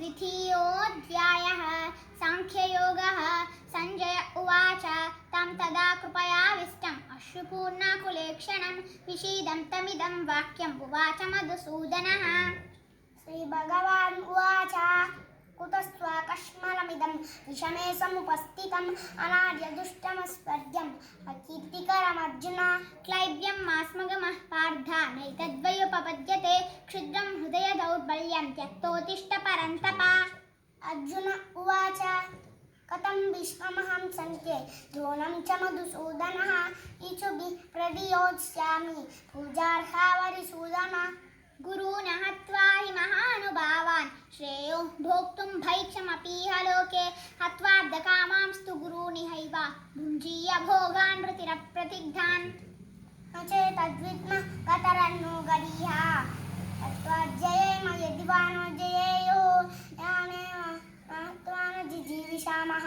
द्वितीयोऽध्यायः सांख्ययोगः। संजय उवाच तं तदा कृपयाविष्टम् अश्रुपूर्णाकुलेक्षणं विषीदन्तमिदं वाक्यम् उवाच मधुसूदनः। श्रीभगवान् उवाच कुतस्त्वाकश्मलमिदं विषमे समुपस्थितम् अनार्यदुष्टमस्पर्ध्यम् अकीर्तिकरमर्जुन। क्लैब्यं मास्मगमः पार्थ नैतद्वयुपपद्यते क्षुद्रं हृदय दौर्बल्यं त्यक्तोत्तिष्ठ परन्तप। अर्जुन उवाच कथं भीष्ममहं सङ्ख्ये द्रोणं च मधुसूदनः इषुभिः प्रतियोत्स्यामि पूजार्हा वरिसूदन। गुरून् हत्वा हि महानुभावान् श्रेयो भोक्तुं भैक्षमपीह लोके हत्वार्धकामांस्तु गुरूनिहैव भुञ्जीय भोगान् रतिरप्रतिग्धान्। न चेतद्विद्मः कतरन्नो गरीः तत्त्वजयेम यदि वा नो जयेयो यानेव महत्त्वा न जिजीविषामः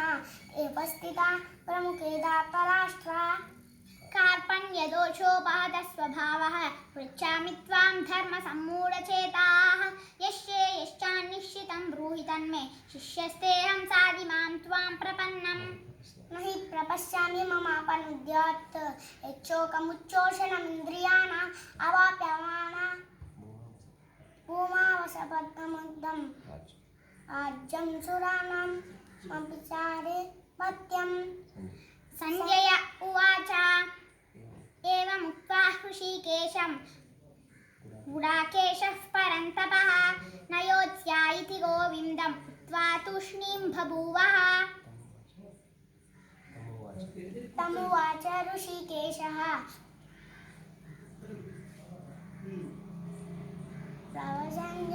एवस्थिता प्रमुखे धार्तराष्ट्रा। कार्पण्यदोषोपहतः स्वभावः पृच्छामि त्वां धर्मसम्मूढचेताः यस्य यश्चान्निश्चितं ब्रूहि तन्मे शिष्यस्तेऽहं साधिमां त्वां प्रपन्नम्। न हि प्रपश्यामि ममापनुद्यात् यच्छोकमुच्चोषणमिन्द्रियाणाम् अवाप्यमाना भूमावसपद्ममुग्धम् आज्यं सुराणां विचारे मत्यम्। संजय उवाच एवमुक्त्वा हृषीकेशं गुडाकेशः परन्तपः न योत्स्या इति गोविन्दम् उक्त्वा तूष्णीं बभूवः। तमुवाच ऋषिकेशः प्रवसंज